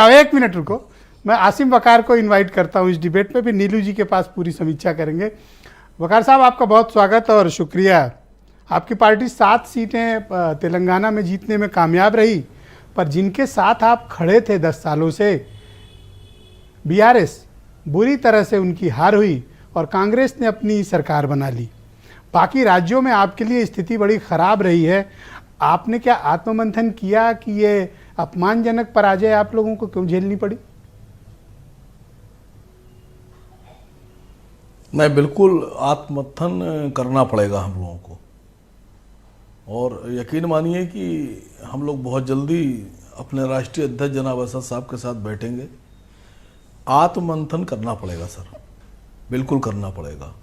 एक मिनट रुको, मैं आसिम वकार को इनवाइट करता हूं इस डिबेट में, फिर नीलू जी के पास पूरी समीक्षा करेंगे। वकार साहब, आपका बहुत स्वागत और शुक्रिया। आपकी पार्टी 7 सीटें तेलंगाना में जीतने में कामयाब रही, पर जिनके साथ आप खड़े थे 10 सालों से, बीआरएस, बुरी तरह से उनकी हार हुई और कांग्रेस ने अपनी सरकार बना ली। बाकी राज्यों में आपके लिए स्थिति बड़ी खराब रही है। आपने क्या आत्ममंथन किया कि ये अपमानजनक पराजय आप लोगों को क्यों झेलनी पड़ी? नहीं, बिल्कुल आत्ममंथन करना पड़ेगा हम लोगों को, और यकीन मानिए कि हम लोग बहुत जल्दी अपने राष्ट्रीय अध्यक्ष जनाब असद साहब के साथ बैठेंगे। आत्ममंथन करना पड़ेगा सर, बिल्कुल करना पड़ेगा।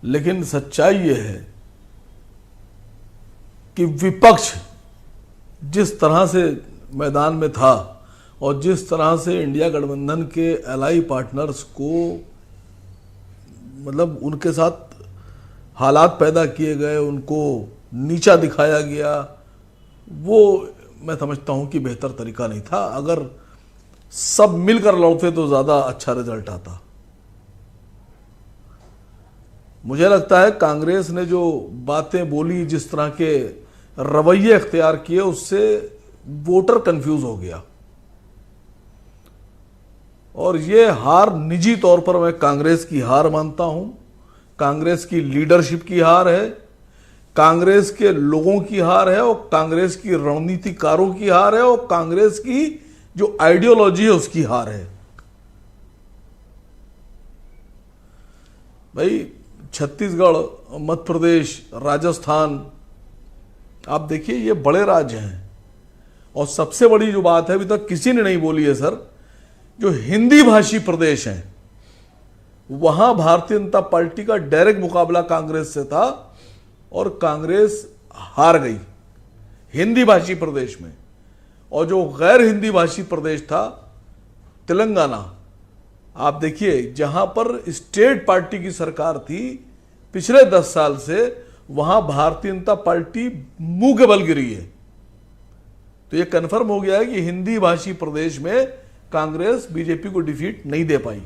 लेकिन सच्चाई ये है कि विपक्ष जिस तरह से मैदान में था और जिस तरह से इंडिया गठबंधन के एलाई पार्टनर्स को मतलब उनके साथ हालात पैदा किए गए, उनको नीचा दिखाया गया, वो मैं समझता हूं कि बेहतर तरीका नहीं था। अगर सब मिलकर लड़ते तो ज्यादा अच्छा रिजल्ट आता। मुझे लगता है कांग्रेस ने जो बातें बोली, जिस तरह के रवैये अख्तियार किए, उससे वोटर कंफ्यूज हो गया। और ये हार निजी तौर पर मैं कांग्रेस की हार मानता हूं, कांग्रेस की लीडरशिप की हार है, कांग्रेस के लोगों की हार है, और कांग्रेस की रणनीतिकारों की हार है, और कांग्रेस की जो आइडियोलॉजी है उसकी हार है। भाई, छत्तीसगढ़, मध्य प्रदेश, राजस्थान, आप देखिए ये बड़े राज्य हैं। और सबसे बड़ी जो बात है, अभी तक किसी ने नहीं बोली है सर, जो हिंदी भाषी प्रदेश हैं वहां भारतीय जनता पार्टी का डायरेक्ट मुकाबला कांग्रेस से था और कांग्रेस हार गई हिंदी भाषी प्रदेश में। और जो गैर हिंदी भाषी प्रदेश था तेलंगाना, आप देखिए जहां पर स्टेट पार्टी की सरकार थी पिछले 10 साल से, वहां भारतीय जनता पार्टी मुंह के बल गिरी है। तो यह कन्फर्म हो गया है कि हिंदी भाषी प्रदेश में कांग्रेस बीजेपी को डिफीट नहीं दे पाई।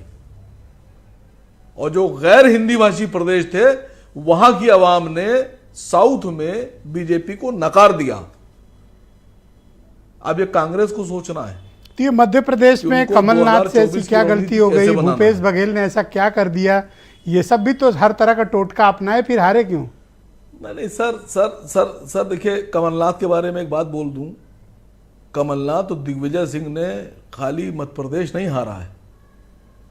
और जो गैर हिंदी भाषी प्रदेश थे वहां की आवाम ने साउथ में बीजेपी को नकार दिया। अब ये कांग्रेस को सोचना है। तो ये मध्य प्रदेश में कमलनाथ से ऐसी क्या गलती हो गई, भूपेश बघेल ने ऐसा क्या कर दिया? ये सब भी तो हर तरह का टोटका अपनाए, फिर हारे क्यों? नहीं सर सर सर सर देखिए, कमलनाथ के बारे में एक बात बोल दूं। कमलनाथ और दिग्विजय सिंह ने खाली मध्य प्रदेश नहीं हारा है।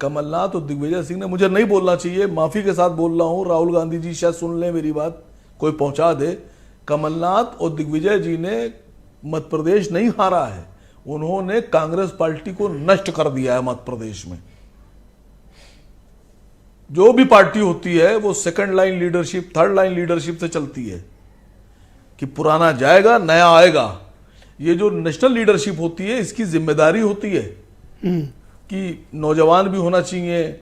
कमलनाथ और दिग्विजय सिंह ने, मुझे नहीं बोलना चाहिए, माफी के साथ बोल रहा हूं, राहुल गांधी जी शायद सुन लें मेरी बात, कोई पहुंचा दे। कमलनाथ और दिग्विजय जी ने मध्य प्रदेश नहीं हारा है, उन्होंने कांग्रेस पार्टी को नष्ट कर दिया है मध्य प्रदेश में। जो भी पार्टी होती है वो second line leadership, third line leadership से चलती है कि पुराना जाएगा, नया आएगा। ये जो नेशनल लीडरशिप होती है, इसकी जिम्मेदारी होती है कि नौजवान भी होना चाहिए,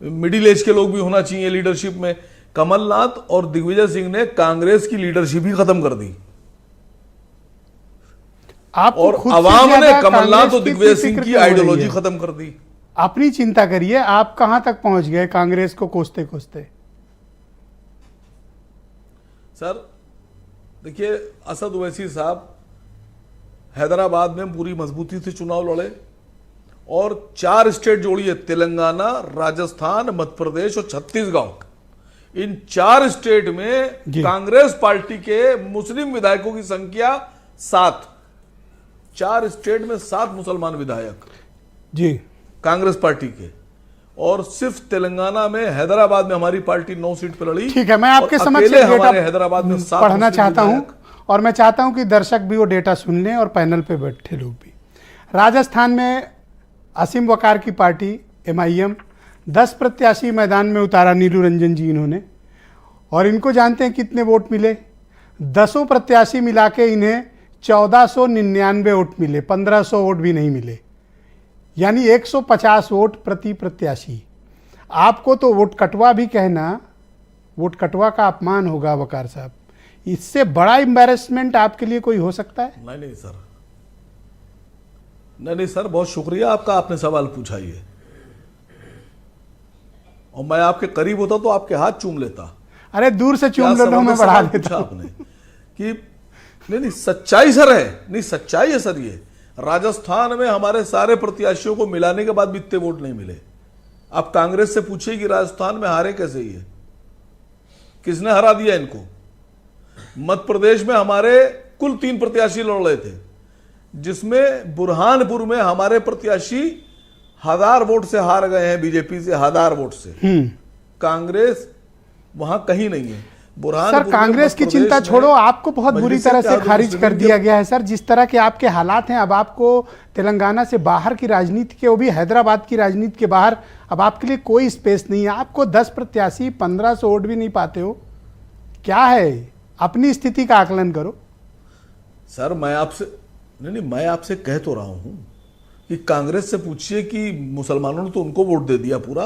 मिडिल एज के लोग भी होना चाहिए लीडरशिप में। कमलनाथ और दिग्विजय सिंह ने कांग्रेस की लीडरशिप ही खत्म कर दी, और आवाम ने कमलनाथ और दिग्विजय सिंह की आइडियोलॉजी खत्म कर दी। अपनी चिंता करिए, आप कहां तक पहुंच गए कांग्रेस को कोसते कोसते? सर देखिए, असद ओवैसी साहब हैदराबाद में पूरी मजबूती से चुनाव लड़े और 4 स्टेट जोड़िए, तेलंगाना, राजस्थान, मध्य प्रदेश और छत्तीसगढ़। इन 4 स्टेट में कांग्रेस पार्टी के मुस्लिम विधायकों की संख्या 7। 4 स्टेट में 7 मुसलमान विधायक जी कांग्रेस पार्टी के, और सिर्फ तेलंगाना में, हैदराबाद में हमारी पार्टी 9 सीट पर लड़ी। ठीक है, मैं आपके समझ से हमारे हैदराबाद में 7 पढ़ना चाहता हूं, और मैं चाहता हूं कि दर्शक भी वो डेटा सुन लें और पैनल पे बैठे लोग भी। राजस्थान में आसिम वकार की पार्टी MIM 10 प्रत्याशी मैदान में उतारा, नीलू रंजन जी इन्होंने, और इनको जानते हैं कितने वोट मिले? 10 प्रत्याशी मिला के इन्हें 1499 वोट मिले, 1500 वोट भी नहीं मिले, यानी 150 वोट प्रति प्रत्याशी। आपको तो वोट कटवा भी कहना, वोट कटवा का अपमान होगा वकार साहब। इससे बड़ा एम्बैरेसमेंट आपके लिए कोई हो सकता है? नहीं सर, नहीं सर, बहुत शुक्रिया आपका, आपने सवाल पूछा ये, और मैं आपके करीब होता तो आपके हाथ चूम लेता। अरे दूर से क्या चूम लो, मैं बढ़ा सवाल देता पूछा हूं। आपने कि नहीं सच्चाई सर है, नहीं सच्चाई है सर। ये राजस्थान में हमारे सारे प्रत्याशियों को मिलाने के बाद भी इतने वोट नहीं मिले। आप कांग्रेस से पूछिए कि राजस्थान में हारे कैसे ये, किसने हरा दिया इनको। मध्य प्रदेश में हमारे कुल 3 प्रत्याशी लड़ रहे थे, जिसमें बुरहानपुर में हमारे प्रत्याशी 1000 वोट से हार गए हैं, बीजेपी से 1000 वोट से। कांग्रेस वहां कहीं नहीं है। सर कांग्रेस की चिंता छोड़ो, आपको बहुत बुरी तरह से खारिज कर दिया गया है सर। जिस तरह के आपके हालात हैं, अब आपको तेलंगाना से बाहर की राजनीति के, वो भी हैदराबाद की राजनीति के बाहर, अब आपके लिए कोई स्पेस नहीं है। आपको 10 प्रत्याशी 1500 वोट भी नहीं पाते हो, क्या है? अपनी स्थिति का आकलन करो सर। मैं आपसे मैं आपसे कह तो रहा हूं कि कांग्रेस से पूछिए कि मुसलमानों ने तो उनको वोट दे दिया पूरा,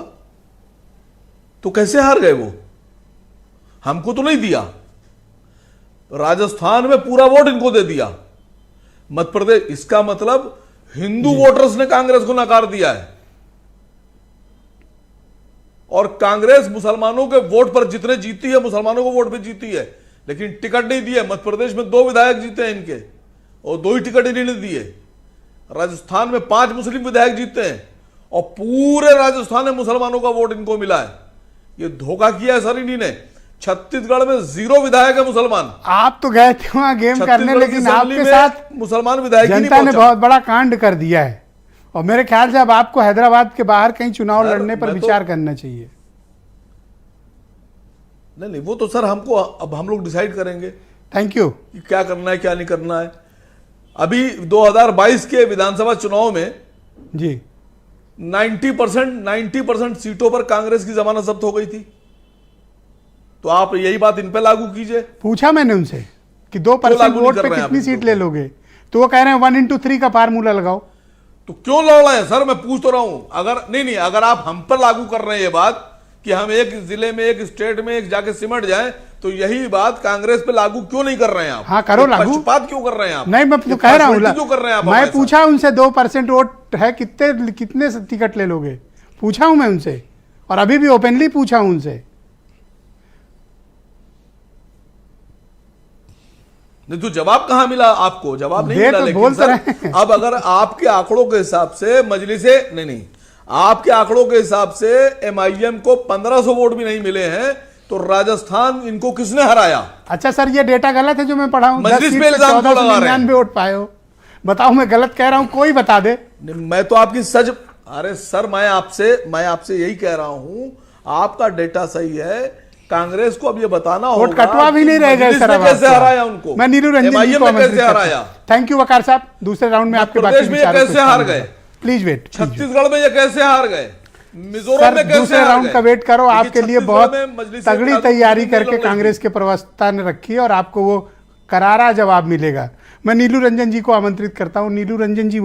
तो कैसे हार गए वो? हमको तो नहीं दिया। राजस्थान में पूरा वोट इनको दे दिया। मध्य प्रदेश, इसका मतलब हिंदू वोटर्स ने कांग्रेस को नकार दिया है, और कांग्रेस मुसलमानों के वोट पर जितने जीती है, मुसलमानों को वोट पे जीती है, लेकिन टिकट नहीं दिए। मध्य प्रदेश में 2 विधायक जीते हैं इनके, और 2 ही टिकट इन्हें दिए। राजस्थान में 5 मुस्लिम विधायक जीते हैं, और पूरे राजस्थान में मुसलमानों का वोट इनको मिला है। ये धोखा किया है सर इन्हीं ने। छत्तीसगढ़ में 0 विधायक है मुसलमान। आप तो गए थे वहां गेम करने, लेकिन आपके साथ मुसलमान विधायक जनता ने बहुत बड़ा कांड कर दिया है, और मेरे ख्याल से अब आपको हैदराबाद के बाहर कहीं चुनाव लड़ने पर विचार करना चाहिए। नहीं, वो तो सर हमको, अब हम लोग डिसाइड करेंगे थैंक यू कि क्या करना है क्या नहीं करना है। अभी 2022 के विधानसभा चुनाव में जी 90% सीटों पर कांग्रेस की जमानत जब्त हो गई थी। तो आप यही बात इन पे लागू कीजिए। पूछा मैंने उनसे कि 2% वोट पे कितनी सीट ले लोगे, तो वो कह रहे हैं 1:3 का फार्मूला लगाओ। तो क्यों लड़ रहे हैं सर? मैं पूछ तो रहा हूं। अगर नहीं, अगर आप हम पर लागू कर रहे हैं ये बात कि हम एक जिले में, एक स्टेट में एक जाके सिमट जाएं, तो यही बात कांग्रेस पे लागू क्यों नहीं कर रहे हैं आप? हाँ करो लागू। पक्षपात क्यों कर रहे हैं आप? नहीं, मैं तो कह रहा हूँ, क्यों कर रहे हैं आप? मैं पूछा उनसे 2% वोट है, कितने टिकट ले लोगे, पूछा हूं मैं उनसे, और अभी भी ओपनली पूछा हूं उनसे। नहीं तो जवाब कहां मिला आपको? जवाब नहीं मिला। तो लेकिन सर अब अगर आपके आंकड़ों के हिसाब से मजलिसे नहीं, आपके आंकड़ों के हिसाब से एमआईएम को 1500 वोट भी नहीं मिले हैं, तो राजस्थान इनको किसने हराया? अच्छा सर, ये डेटा गलत है जो मैं पढ़ा हूं। मजलिस पे इल्जाम क्यों लगा रहे हैं? वोट पाए हो, बताओ मैं गलत कह रहा हूं, कोई बता दे। मैं तो आपकी सच, अरे सर मैं आपसे यही कह रहा हूं, आपका डेटा सही है। कांग्रेस को अब ये बताना होगा, वोट कटवा भी नहीं रह गए सर। कैसे हराया उनको? मैं नीलू रंजन जी को कैसे हराया? थैंक यू वकार साहब, दूसरे राउंड में आपके प्रदेश में कैसे हार गए? Please wait. छत्तीसगढ़ में ये कैसे हार गए? मिजोरम में कैसे? दूसरे राउंड का वेट करो। आपके लिए बहुत तगड़ी तैयारी करके कांग्रेस के प्रवक्ता ने रखी है, और आपको वो करारा जवाब मिलेगा। मैं नीलू रंजन जी को आमंत्रित करता हूं। नीलू रंजन जी